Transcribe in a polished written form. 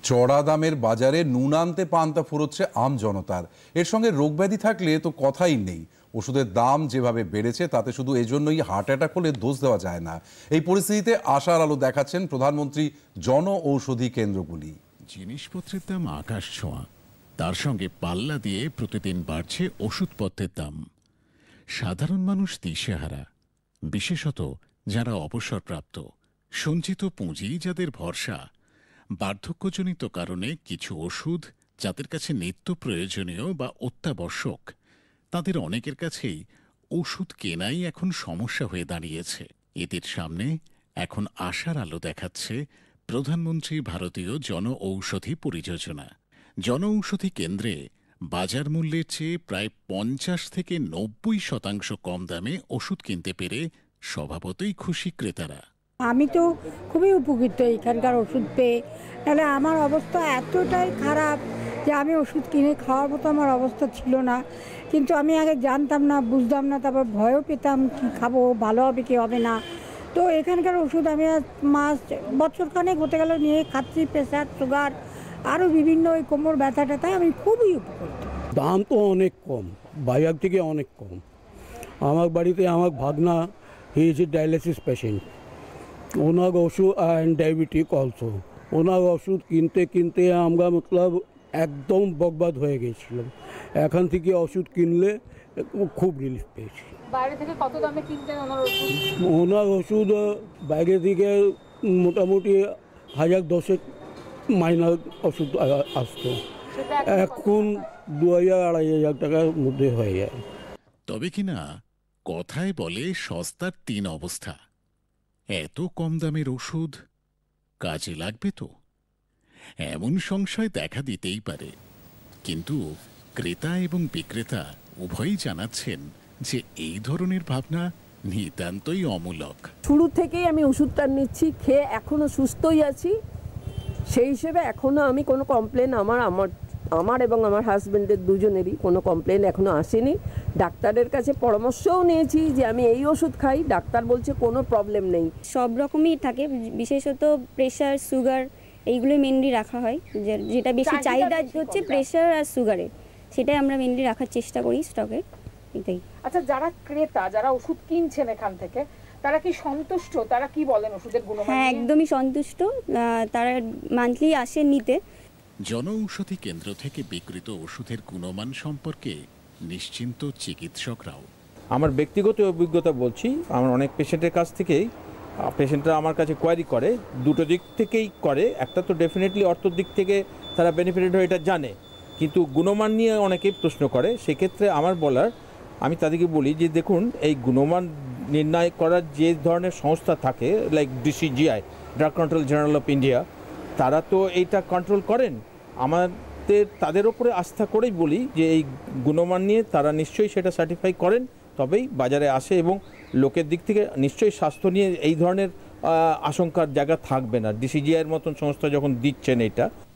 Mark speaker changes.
Speaker 1: চড়া দামের বাজারে নুন আনতে পান্তা ফুরোচ্ছে আম জনতার। এর সঙ্গে রোগব্যাধি থাকলে তো কথাই নেই। ওষুধের দাম যেভাবে বেড়েছে তাতে শুধু এজন্যই হার্ট অ্যাটাক হলে দোষ দেওয়া যায় না। এই পরিস্থিতিতে আশার আলো দেখাচ্ছেন প্রধানমন্ত্রী জন ঔষধি কেন্দ্রগুলি।
Speaker 2: জিনিসপত্রের দাম আকাশ ছোঁয়া, তার সঙ্গে পাল্লা দিয়ে প্রতিদিন বাড়ছে ওষুধপত্রের দাম। সাধারণ মানুষ দিশেহারা, বিশেষত যারা অবসরপ্রাপ্ত। সঞ্চিত পুঁজি যাদের ভরসা, বার্ধক্যজনিত কারণে কিছু ওষুধ যাদের কাছে নিত্য প্রয়োজনীয় বা অত্যাবশ্যক, তাদের অনেকের কাছেই ওষুধ কেনাই এখন সমস্যা হয়ে দাঁড়িয়েছে। এদের সামনে এখন আশার আলো দেখাচ্ছে প্রধানমন্ত্রী ভারতীয় জন ঔষধি পরিযোজনা। জন ঔষধি কেন্দ্রে বাজার মূল্যের চেয়ে প্রায় 50 থেকে 90% কম দামে ওষুধ কিনতে পেরে স্বভাবতই খুশি ক্রেতারা।
Speaker 3: আমি তো খুবই উপকৃত এখানকার ওষুধ পেয়ে। তাহলে আমার অবস্থা এতটাই খারাপ যে আমি ওষুধ কিনে খাওয়ার মতো আমার অবস্থা ছিল না। কিন্তু আমি আগে জানতাম না, বুঝতাম না, তারপর ভয়ও পেতাম কি খাবো, ভালো হবে কি হবে না। তো এখানকার ওষুধ আমি বছরখানেক হতে গেল নিয়ে খাচ্ছি। প্রেশার, সুগার, আরও বিভিন্ন ওই কোমর ব্যথা ট্যাথা, আমি খুবই উপকৃত।
Speaker 4: দাম তো অনেক কম, বাজার থেকে অনেক কম। আমার বাড়িতে আমার ভাগনা, he is a dialysis patient. ওনার ওষুধ অ্যান্ড ডায়াবেটিক অলসো, ওনার ওষুধ কিনতে কিনতে আমরা একদম বরবাদ হয়ে গেছিলাম। এখান থেকে ওষুধ কিনলে খুব রিলিফ পেয়েছি।
Speaker 5: বাইরে থেকে কত দামে কিনতেন ওনার ওষুধ?
Speaker 4: ওনার ওষুধ বাইরে থেকে মোটামুটি 1010 মাইনার ওষুধ আসতো, এখন 2000-2500 টাকার মধ্যে হয়ে যায়।
Speaker 2: তবে কিনা কথায় বলে সস্তার 3 অবস্থা। এত কম দামের ওষুধ কাজে লাগবে তো, এমন সংশয় দেখা দিতেই পারে। কিন্তু ক্রেতা এবং বিক্রেতা উভয়ই জানাচ্ছেন যে এই ধরনের ভাবনা নিতান্তই অমূলক।
Speaker 6: শুরু থেকেই আমি ওষুধটা নিচ্ছি, খেয়ে এখনো সুস্থই আছি। সেই হিসেবে এখনো আমি কোনো কমপ্লেন আমার এবং আমার হাজবেন্ডের দুজনেরই কোনো কমপ্লেন এখনো আসেনি। ডাক্তারের কাছে পরামর্শও নিয়েছি যে আমি এই ওষুধ খাই, ডাক্তার বলছে কোনো প্রবলেম নেই।
Speaker 7: সব রকমই থাকে, বিশেষত প্রেশার, সুগার, এইগুলো মেনলি রাখা হয়। যেটা বেশি চাহিদা হচ্ছে প্রেশার আর সুগারের, সেটাই আমরা মেনলি রাখার চেষ্টা করি স্টকে। এটাই।
Speaker 5: আচ্ছা, যারা ক্রেতা, যারা ওষুধ কিনছেন এখান থেকে, তারা কি সন্তুষ্ট? তারা কি বলেন ওষুধের গুণমান?
Speaker 7: হ্যাঁ, একদমই সন্তুষ্ট। তারা মান্থলি আসেন নিতে।
Speaker 2: জন ঔষধি কেন্দ্র থেকে বিক্রিত ওষুধের গুণমান সম্পর্কে নিশ্চিন্ত চিকিৎসকরাও।
Speaker 8: আমার ব্যক্তিগত অভিজ্ঞতা বলছি, আমার অনেক পেশেন্টের কাছ থেকেই পেশেন্টরা আমার কাছে কোয়ারি করে, দুটো দিক থেকেই করে। একটা তো ডেফিনেটলি অর্থর দিক থেকে তারা বেনিফিটেড হয়ে এটা জানে, কিন্তু গুণমান নিয়ে অনেকেই প্রশ্ন করে। সেক্ষেত্রে আমার বলার, আমি তাদেরকে বলি যে দেখুন, এই গুণমান নির্ণয় করার যে ধরনের সংস্থা থাকে, like DCGI, drug control general of India, তারা তো এইটা কন্ট্রোল করেন। আমাদের তাদের ওপরে আস্থা করেই বলি যে এই গুণমান নিয়ে তারা নিশ্চয়ই সেটা সার্টিফাই করেন, তবেই বাজারে আসে। এবং লোকের দিক থেকে নিশ্চয়ই স্বাস্থ্য নিয়ে এই ধরনের আশঙ্কার জায়গা থাকবে না। DCGI এর মতন সংস্থা যখন দিচ্ছেন এটা।